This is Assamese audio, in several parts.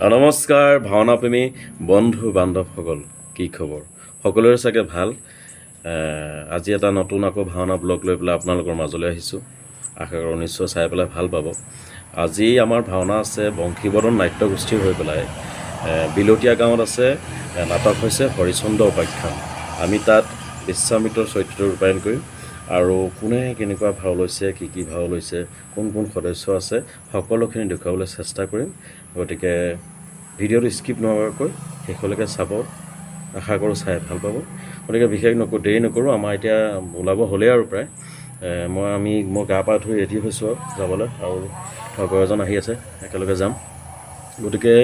নমস্কাৰ ভাওনাপ্ৰেমী বন্ধু বান্ধৱসকল, কি খবৰ? সকলোৰে চাগে ভাল। আজি এটা নতুন আকৌ ভাওনা ব্লগ লৈ পেলাই আপোনালোকৰ মাজলৈ আহিছোঁ। আশা কৰোঁ নিশ্চয় চাই পেলাই ভাল পাব। আজি আমাৰ ভাওনা আছে বংশীবদন নাট্যগোষ্ঠী হৈ পেলাই বিলতীয়া গাঁৱত আছে। নাটক হৈছে হৰিচন্দ্ৰ উপাখ্যান। আমি তাত বিশ্বামিত্ৰৰ চৰিত্ৰ ৰূপায়ণ কৰিম আৰু কোনে কেনেকুৱা ভাও লৈছে, কি ভাও লৈছে, কোন সদস্য আছে, সকলোখিনি দেখুৱাবলৈ চেষ্টা কৰিম। গতিকে ভিডিঅ'টো স্কিপ নকৰাকৈ শেষলৈকে চাব। আশা কৰোঁ চাই ভাল পাব। গতিকে বিশেষ দেৰি নকৰোঁ। আমাৰ এতিয়া ওলাব হ'লেই আৰু প্ৰায় মই গা পা ধুই ৰেডি হৈছোঁ আৰু যাবলৈ, আৰু লগৰ এজন আহি আছে, একেলগে যাম। গতিকে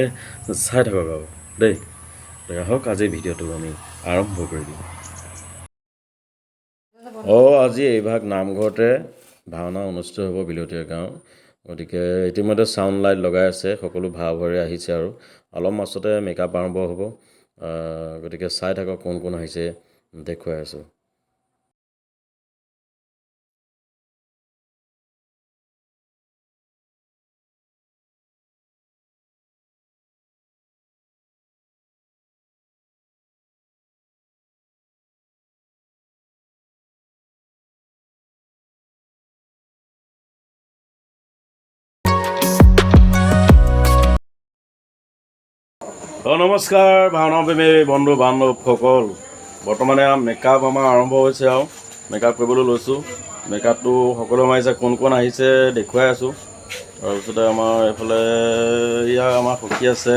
চাই থাকক আৰু দেই। আহক আজি ভিডিঅ'টো আমি আৰম্ভ কৰি দিম। আজি এইভাগ নামঘৰতে ভাওনা অনুষ্ঠিত হ'ব বিলতীয়া গাঁও। গতিকে ইতিমধ্যে চাউণ্ড লাইট লগাই আছে, সকলো ভাৱৰে আহিছে আৰু অলপ মাছতে মেকআপ আৰম্ভ হ'ব। গতিকে চাই থাকক কোন আহিছে, দেখুৱাই আছোঁ। নমস্কাৰ ভাওনাপ্ৰেমী বন্ধু বান্ধৱসকল। বৰ্তমানে মেকআপ আমাৰ আৰম্ভ হৈছে আৰু মেকআপ কৰিবলৈ লৈছোঁ। মেকআপটো সকলোৱে মাৰিছে, কোন আহিছে দেখুৱাই আছোঁ। তাৰপিছতে আমাৰ এইফালে আমাৰ সখী আছে।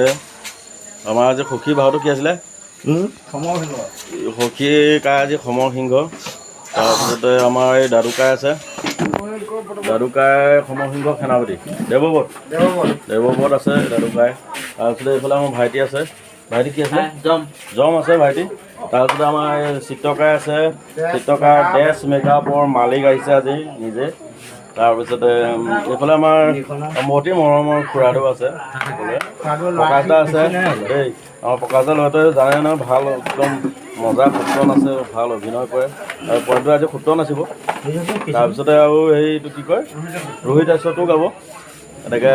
আমাৰ আজি সখী ভাওটো কি আছিলে? সখী কাই আজি সমৰ সিংহ। তাৰপিছতে আমাৰ এই দাদুকাই আছে, দাদুকাই সমৰ সিংহ সেনাপতি। দেৱব্ৰত আছে দাদুকাই। তাৰপিছতে এইফালে আমাৰ ভাইটি আছে, ভাইটি কি আছিলে? জম আছে ভাইটি। তাৰপিছতে আমাৰ চিত্ৰকাৰ আছে, চিত্ৰকাৰ ড্ৰেছ মেকআপৰ মালিক আহিছে আজি নিজে। তাৰপিছতে এইফালে আমাৰ অতি মৰমৰ খুৰাটো আছে, প্ৰকাশদা আছে দেই। আমাৰ প্ৰকাশদা ল'ৰাটোৱে জানে নহয়, ভাল একদম মজা সূত্ৰ আছে, ভাল অভিনয় কৰে। আৰু পইণ্টটো আজি সূত্ৰ নাচিব। তাৰপিছতে আৰু এইটো কি কয়, ৰোহিত হাস্যটো গাব। এনেকৈ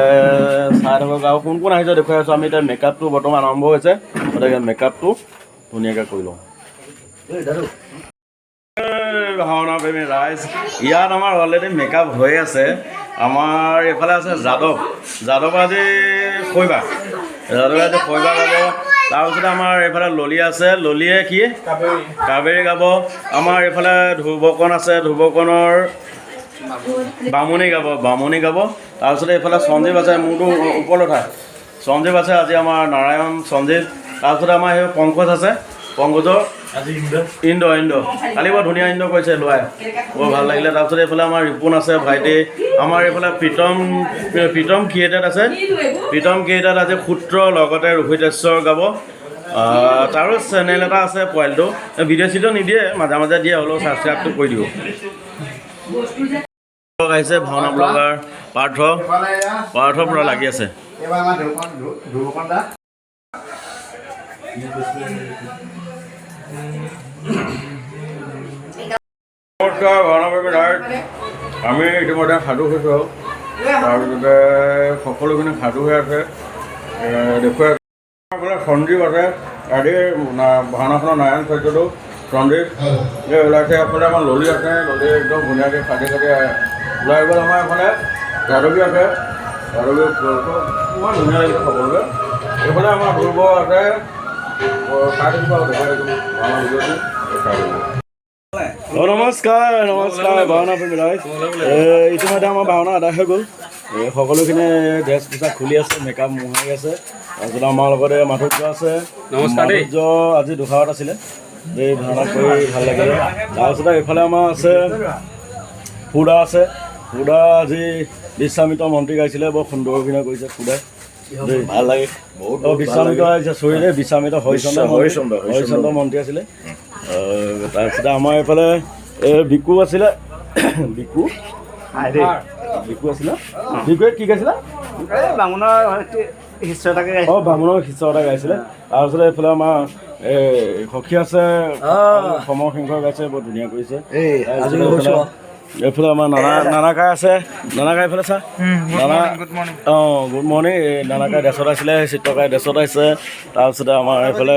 চাই থাকক আৰু কোন আহিছে দেখুৱাই আছোঁ। আমি এতিয়া মেকআপটো বৰ্তমান আৰম্ভ হৈছে, গতিকে মেকআপটো ধুনীয়াকৈ কৰি লওঁ। ভাওনা প্ৰেমী ৰাইজ, ইয়াত আমাৰ অলৰেডি মেকআপ হৈ আছে। আমাৰ এইফালে আছে যাদৱ আজি শৈবা গাব। তাৰপিছতে আমাৰ এইফালে ললি আছে, ললিয়ে কি কাবেৰী গাব। আমাৰ এইফালে ধ্ৰুৱকণ আছে, ধ্ৰুৱকণৰ বামুণী গাব। তাৰপিছতে এইফালে সঞ্জীৱ আছে, মোৰতো ওপৰত উঠা সঞ্জীৱ আছে আজি আমাৰ নাৰায়ণ সঞ্জীৱ। তাৰপিছতে আমাৰ সেই পংকজ আছে, পংকজৰ ইন্দ্ৰ কালি বৰ ধুনীয়া ইন্দ্ৰ কৰিছে লোৱাই, বৰ ভাল লাগিলে। তাৰপিছত এইফালে আমাৰ ৰিপুণ আছে ভাইটি। আমাৰ এইফালে প্ৰীতম ক্ৰিয়েটেড আছে, প্ৰীতম ক্ৰিয়েটেড আজি সূত্ৰ লগতে ৰোহিত হাস্যৰ গাব। তাৰো চেনেল এটা আছে পোৱালিটো, ভিডিঅ' চিডিঅ' নিদিয়ে, মাজে মাজে দিয়ে, হ'লেও ছাবস্ক্ৰাইবটো কৰি দিব। আহিছে ভাওনা ব্লগাৰ পাৰ্থ পৰা লাগি আছে। নমস্কাৰ ভাওনাপ্ৰেমী ৰাইজ, আমি ইতিমধ্যে সাধু হৈছোঁ আৰু তাৰপিছতে সকলোখিনি সাধু হৈ আছে দেখুৱাই। সঞ্জীৱ আছে, আজি ভাওনাখনৰ নাৰায়ণ চৰিত্ৰটো সঞ্জীৱ ওলাইছে। এইফালে আমাৰ ললি আছে, ললি একদম ধুনীয়াকৈ কাটি ওলাই গ'ল। আমাৰ এইফালে যাদৱী আছে, যাদৱী ইমান ধুনীয়া লাগিছে সকলোৱে। এইফালে আমাৰ ধ্ৰুৱ আছে, চাই থাকিব আৰু দেখুৱাই দিছোঁ ভাওনা ভিডিঅ'টো চাই দিব। নমস্কাৰ ভাওনাপ্ৰেমী ৰাইজ, ইতিমধ্যে আমাৰ ভাওনা আদায় হৈ গ'ল। সকলোখিনি ড্ৰেছ পোছাক খুলি আছে, মেকআপ মোহাৰি আছে। তাৰপিছত আমাৰ লগতে মাধুৰ্য আছে। মাধুৰ্য আজি দুখাৰত আছিলে, এই ভাওনা কৰি ভাল লাগিলে। তাৰপিছতে এইফালে আমাৰ আছে সুদা আছে, সুদা আজি বিশ্বামিত্ৰ মন্ত্ৰী গাইছিলে, বৰ সুন্দৰ অভিনয় কৰিছে সুদাই, ভাল লাগে। বিশ্বামিত্ৰ আহিছে, চৰি দেই, বিশ্বামিত্ৰ হৰিচন্দ্ৰ মন্ত্ৰী আছিলে। তাৰপিছতে আমাৰ এইফালে বিকু আছিলে, বিকুৱে কি গাইছিলে? বামুণৰ শিষ্য এটা গাইছিলে। তাৰপিছতে এইফালে আমাৰ সখী আছে, সমৰ সিংহ গাইছে, বৰ ধুনীয়া কৰিছে। এইফালে আমাৰ নানাকাই আছে নানাকাই এইফালে চা নানা অঁ গুড মৰ্ণিং এই নানাকাই ডেছত আছিলে চিত্ৰকাই ডেছত আহিছে তাৰপিছতে আমাৰ এইফালে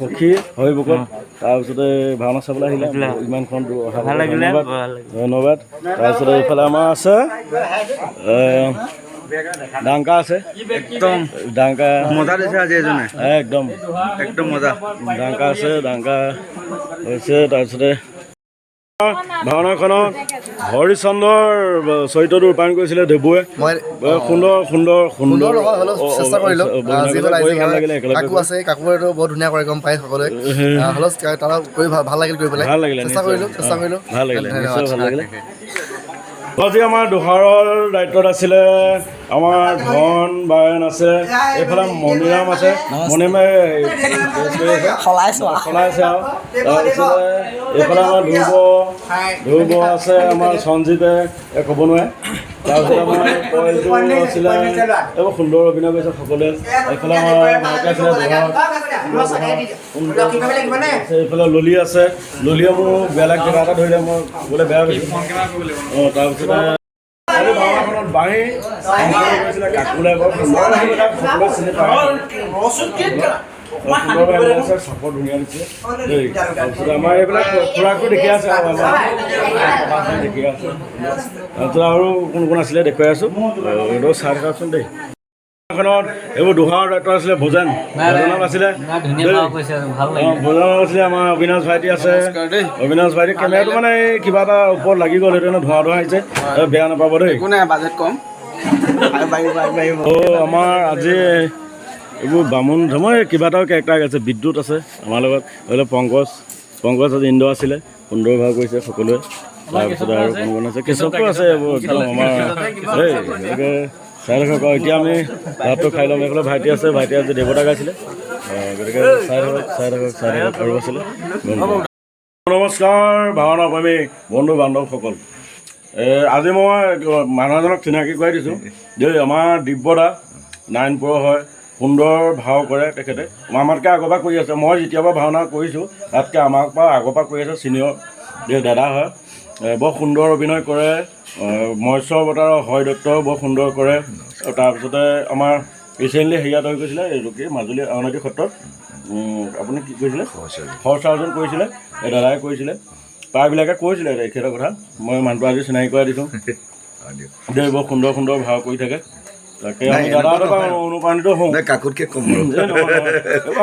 সখী হৈ বুকত তাৰপিছতে ভাওনা চাবলৈ আহিলে ইমানখন অহা ধন্যবাদ তাৰপিছতে এইফালে আমাৰ আছে ডাংকা আছে একদম ডাংকা মজা দিছে আজি এজনে একদম একদম মজা ডাংকা আছে ডাংকা হৈছে তাৰপিছতে ভাওনাখনত হৰিচন্দ্ৰৰ চৰিত্ৰটো ৰূপায়ণ কৰিছিলে দেবুৱে সুন্দৰ সুন্দৰ সুন্দৰ চেষ্টা কৰিলোঁ কাকু আছে কাকুৰেতো বহুত ধুনীয়া কৰে গম পাই সকলোৱে কৰি ভাল লাগিল কৰি পেলাই ভাল লাগিলে চেষ্টা কৰিলোঁ ভাল লাগিলে নিশ্চয় ভাল লাগিলে আজি আমাৰ দোহাৰৰ দায়িত্বত আছিলে আমাৰ ধন বায়ন আছে এইফালে মণিৰাম আছে মণিৰামে চলাইছে আৰু তাৰপিছতে এইফালে আমাৰ ধ্ৰুৱ আছে আমাৰ সঞ্জীৱে ক'ব নোৱাৰে তাৰপিছত আমাৰ কইলটো আছিলে এইবোৰ সুন্দৰ অভিনয় কৰিছে সকলোৱে এইফালে আমাৰ মাইকী আছিলে এইফালে ললি আছে ললিয়ে মোৰ বেলেগ জেগা এটা ধৰিলে মই বোলে বেয়া পাইছোঁ অঁ তাৰপিছতে ভাওনাখনত বাঁহী কাকুলে সকলোৱে চিনি পায় চাপৰ ধুনীয়া দিছে দেই তাৰপিছত আমাৰ এইবিলাক খুৰাকো দেখি আছে দেখি আছে তাৰপিছত আৰু কোন কোন আছিলে দেখুৱাই আছোঁ এইটো চাই থাককচোন দেই এইবোৰ দোহাৰৰ দায়িত্ব আছিলে ভোজন আছিলে ভোজনত আছিলে আমাৰ অবিনাশ ভাইটি আছে অবিনাশ ভাইটি কেমেৰাটো মানে কিবা এটা ওপৰত লাগি গ'ল সেইটো ধোঁৱা আহিছে বেয়া নাপাব দেই বাজেট কম আমাৰ আজি এইবোৰ বামুণ ধৰ্মৰ কিবা এটাও কেৰেক্টাৰ আছে বিদ্যুৎ আছে আমাৰ লগত এইফালে পংকজ আজি ইন্দ্ৰ আছিলে সুন্দৰ ভাৱ কৰিছে সকলোৱে তাৰপিছতে আৰু কোন কোন আছে কেশৱটো আছে এইবোৰ একদম আমাৰ দেই এনেকৈ চাই থাকক এতিয়া আমি ভাতটো খাই ল'ম এইফালে ভাইটি আছে দেৱতা গাইছিলে গতিকে চাই থাকক আৰু আছিলে নমস্কাৰ ভাওনা প্ৰেমী বন্ধু বান্ধৱসকল আজি মই মানুহ এজনক চিনাকি কৰাই দিছোঁ যে আমাৰ দিব্যদা 9 প্ৰ' হয় সুন্দৰ ভাও কৰে তেখেতে আমাতকৈ আগৰ পৰা কৰি আছে মই যেতিয়াবা ভাওনা কৰিছোঁ তাতকৈ আমাৰ পৰা আগৰ পৰা কৰি আছে চিনিয়ৰ দাদা হয় বৰ সুন্দৰ অভিনয় কৰে মৎস্য অৱতাৰৰ হয় দত্ত বৰ সুন্দৰ কৰে তাৰপিছতে আমাৰ ৰিচেণ্টলি হেৰিয়াত হৈ গৈছিলে এইটো কি মাজুলী আউনীআটী সত্ৰত আপুনি কি কৰিছিলে হৰ্চ আয়োজন কৰিছিলে এই দাদাই কৰিছিলে প্ৰায়বিলাকে কৈছিলে তেখেতৰ কথা মই মানুহটো আজি চিনাকি কৰাই দিছোঁ দেই বৰ সুন্দৰ সুন্দৰ ভাও কৰি থাকে তাকে আমি দাদাহঁতৰ পৰা অনুপ্ৰাণিত হওঁ কাকুতকৈ কম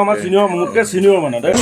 আমাৰ চিনিয়ৰ মোতকৈ চিনিয়ৰ মানে দেই